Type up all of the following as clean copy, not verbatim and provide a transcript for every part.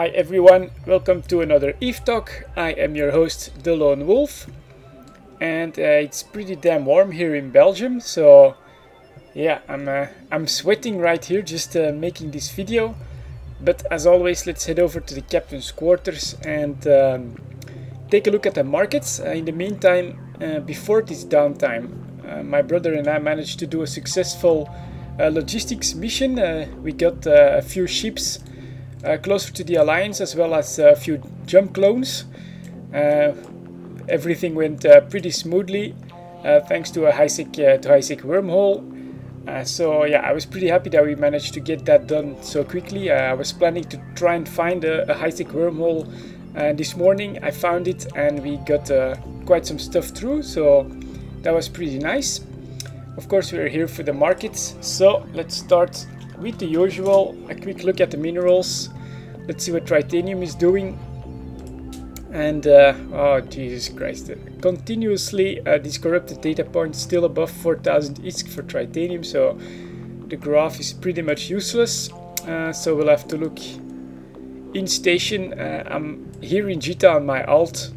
Hi everyone, welcome to another Eve Talk. I am your host, delonewolf, and it's pretty damn warm here in Belgium. So yeah, I'm sweating right here just making this video. But as always, let's head over to the captain's quarters and take a look at the markets. In the meantime, before this downtime, my brother and I managed to do a successful logistics mission. We got a few ships closer to the Alliance, as well as a few jump clones. Everything went pretty smoothly thanks to a high-sec wormhole. So yeah, I was pretty happy that we managed to get that done so quickly. I was planning to try and find a high-sec wormhole this morning. I found it and we got quite some stuff through, so that was pretty nice. Of course, we're here for the markets, so let's start with the usual, a quick look at the minerals. Let's see what Tritanium is doing. And oh Jesus Christ, continuously these corrupted data points still above 4000 ISK for Tritanium, so the graph is pretty much useless. So we'll have to look in station. I'm here in Jita on my alt,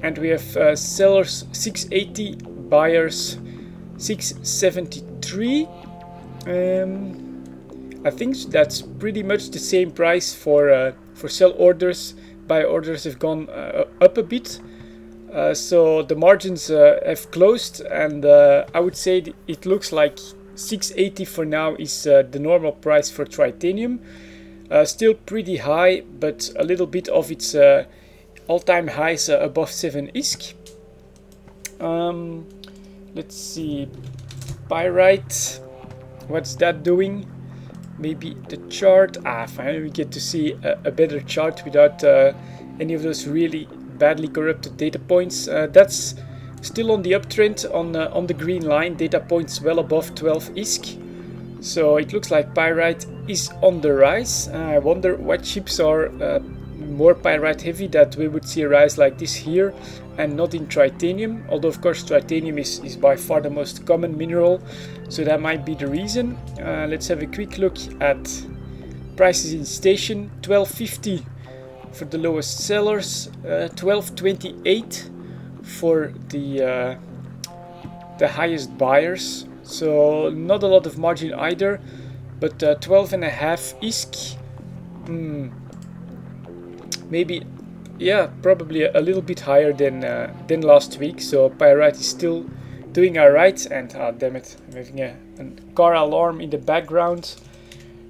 and we have sellers 680, buyers 673. I think that's pretty much the same price for sell orders. Buy orders have gone up a bit, so the margins have closed, and I would say it looks like 680 for now is the normal price for Tritanium. Still pretty high, but a little bit of its all-time highs above 7 ISK. Let's see, Pyrite, what's that doing? Maybe the chart. Finally we get to see a better chart without any of those really badly corrupted data points. That's still on the uptrend on the green line, data points well above 12 ISK. So it looks like Pyrite is on the rise. I wonder what ships are more Pyrite heavy that we would see a rise like this here and not in Tritanium, although of course Tritanium is by far the most common mineral, so that might be the reason. Let's have a quick look at prices in station. 1250 for the lowest sellers, 1228 for the highest buyers, so not a lot of margin either, but 12.5 ISK. Maybe, yeah, probably a little bit higher than last week. So Pyrite is still doing alright. And damn it, I'm having a car alarm in the background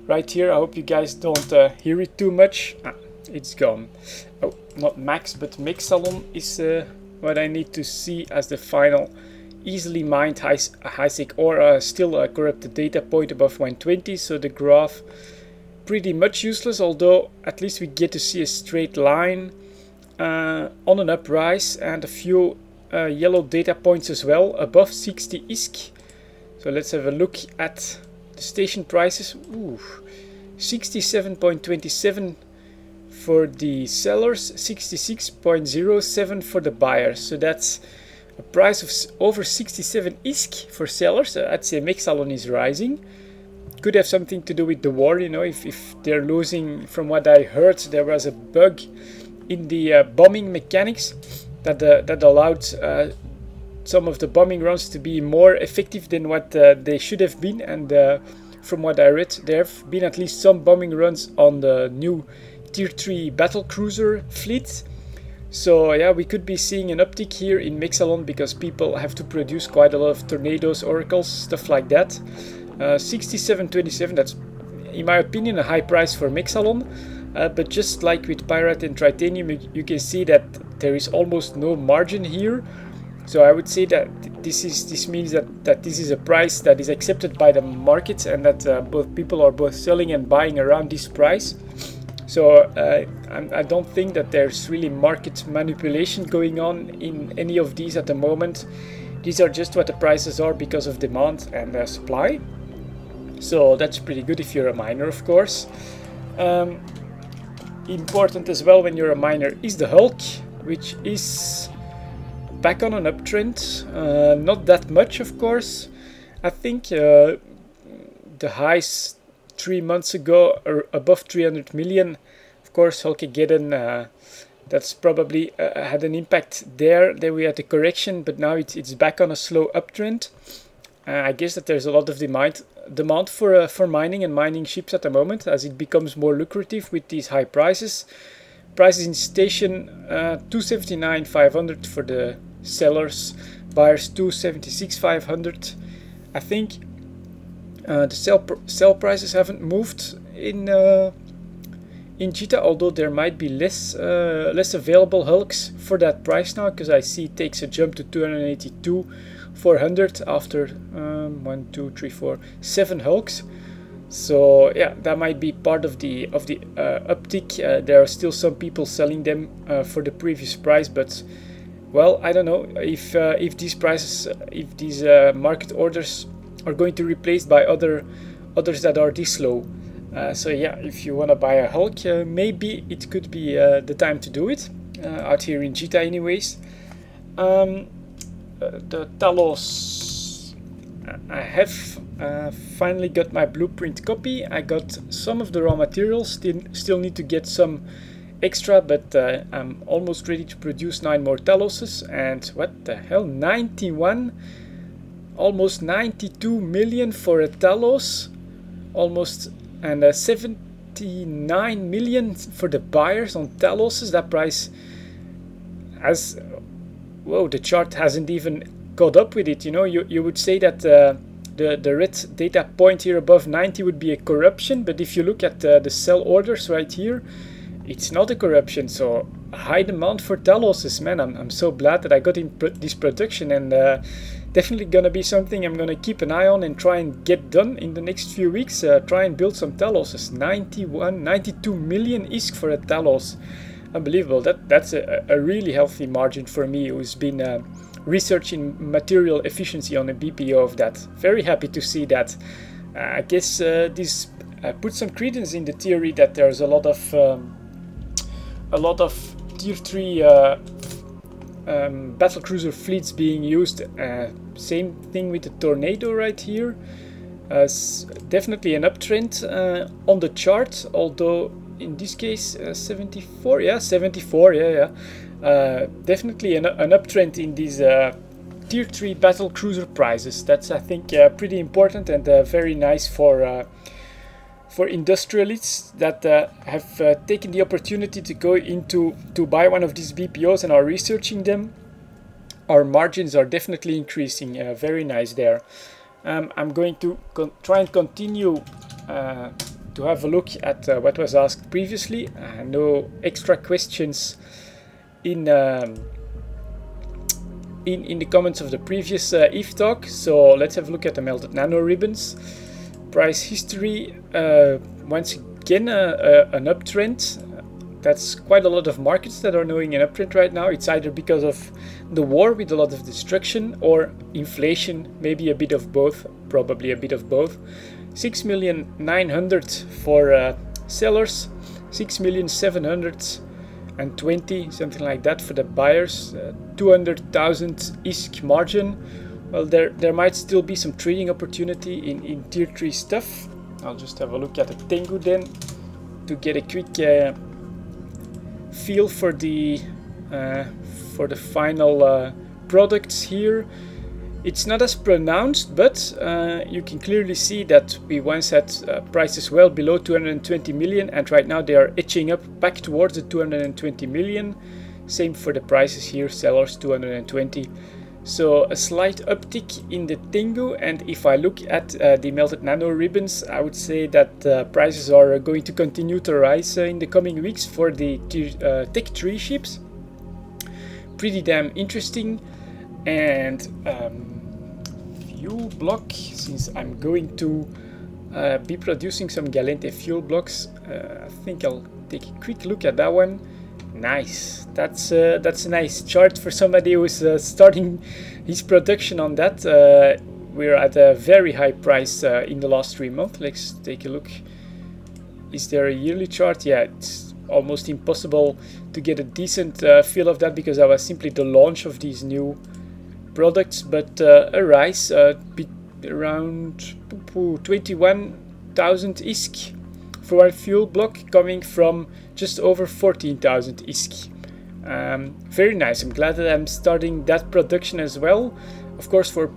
right here. I hope you guys don't hear it too much. It's gone. Oh, not Max, but Mexalon is what I need to see as the final easily mined high-sec ore. Still a corrupted data point above 120, so the graph pretty much useless, although at least we get to see a straight line on an uprise and a few yellow data points as well above 60 ISK. So let's have a look at the station prices. 67.27 for the sellers, 66.07 for the buyers. So that's a price of over 67 ISK for sellers. I'd say Mexalon is rising. Could have something to do with the war, you know, if they're losing. From what I heard, there was a bug in the bombing mechanics that allowed some of the bombing runs to be more effective than what they should have been. And from what I read, there have been at least some bombing runs on the new tier 3 battlecruiser fleet. So yeah, we could be seeing an uptick here in Mexalon because people have to produce quite a lot of tornadoes, oracles, stuff like that. 67.27, that's in my opinion a high price for Mexalon, but just like with Pyrite and Tritanium, you can see that there is almost no margin here. So I would say that this means that this is a price that is accepted by the market, and that both people are both selling and buying around this price. So I don't think that there's really market manipulation going on in any of these at the moment. These are just what the prices are because of demand and supply. So that's pretty good if you're a miner, of course. Important as well when you're a miner is the Hulk, which is back on an uptrend. Not that much, of course. I think the highs 3 months ago are above 300 million. course, Hulkegeddon, that's probably had an impact there. There we had a correction, but now it's back on a slow uptrend. I guess that there's a lot of demand for mining and mining ships at the moment, as it becomes more lucrative with these high prices. Prices in station 279,500 for the sellers, buyers 276,500. I think the sell prices haven't moved in Jita, although there might be less available hulks for that price now, because I see it takes a jump to 282,400 after 1, 2, 3, 4, 7 hulks. So yeah, that might be part of the uptick. There are still some people selling them for the previous price, but well, I don't know if these prices, if these market orders are going to be replaced by others that are this low. So yeah, if you want to buy a Hulk, maybe it could be the time to do it, out here in Jita anyways. The Talos, I have finally got my blueprint copy. I got some of the raw materials, still need to get some extra, but I'm almost ready to produce 9 more Taloses. And what the hell, 91, almost 92 million for a Talos, almost, and 79 million for the buyers on Taloses. That price has, whoa, the chart hasn't even caught up with it. You know, you would say that the red data point here above 90 would be a corruption, but if you look at the sell orders right here, it's not a corruption. So high demand for Taloses, man. I'm so glad that I got in this production, and definitely gonna be something I'm gonna keep an eye on and try and get done in the next few weeks. Try and build some Taloses. 92 million ISK for a Talos. Unbelievable. That's a really healthy margin for me, who's been researching material efficiency on a BPO of that. Very happy to see that. I guess this puts some credence in the theory that there's a lot of tier 3 battlecruiser fleets being used. Same thing with the Tornado right here. Definitely an uptrend on the chart, although in this case 74, yeah, 74, yeah. Definitely an uptrend in these tier 3 battlecruiser prices. That's, I think, pretty important and very nice for industrialists that have taken the opportunity to go into to buy one of these BPOs and are researching them. Our margins are definitely increasing. Very nice there. I'm going to try and continue to have a look at what was asked previously. No extra questions in the comments of the previous EVE talk. So let's have a look at the melted nano ribbons. Price history, once again an uptrend. That's quite a lot of markets that are knowing an uptrend right now. It's either because of the war with a lot of destruction or inflation, maybe a bit of both, probably a bit of both. 6,900,000 for sellers, 6,720,000, something like that for the buyers. 200,000 ISK margin. Well, there might still be some trading opportunity in tier 3 stuff. I'll just have a look at the Tengu then to get a quick feel for the final products here. It's not as pronounced, but you can clearly see that we once had prices well below 220 million, and right now they are edging up back towards the 220 million. Same for the prices here, sellers 220. So a slight uptick in the Tengu, and if I look at the melted nano ribbons, I would say that prices are going to continue to rise in the coming weeks for the Tech 3 ships. Pretty damn interesting. And fuel block, since I'm going to be producing some Galente fuel blocks, I think I'll take a quick look at that one. Nice. That's a nice chart for somebody who's starting his production on that. We're at a very high price in the last 3 months. Let's take a look. Is there a yearly chart? Yeah, it's almost impossible to get a decent feel of that because that was simply the launch of these new products, but a rise around 21,000 ISK for one fuel block, coming from just over 14,000 ISK. Very nice. I'm glad that I'm starting that production as well. Of course, for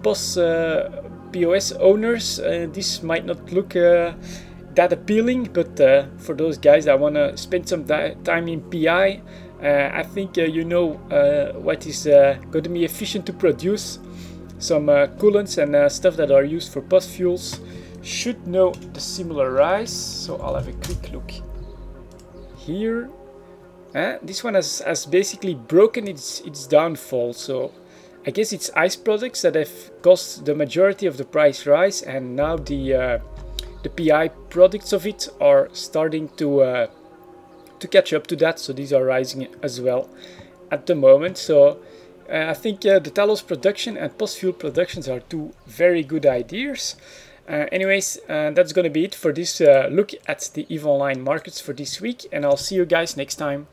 POS owners, this might not look that appealing, but for those guys that want to spend some time in PI, I think you know what is going to be efficient to produce. Some coolants and stuff that are used for POS fuels should know the similar rise. So I'll have a quick look here. This one has basically broken its downfall, so I guess it's ice products that have caused the majority of the price rise, and now the PI products of it are starting to catch up to that, so these are rising as well at the moment. So I think the Talos production and POS fuel productions are two very good ideas. Anyways, that's gonna be it for this look at the EVE Online markets for this week, and I'll see you guys next time.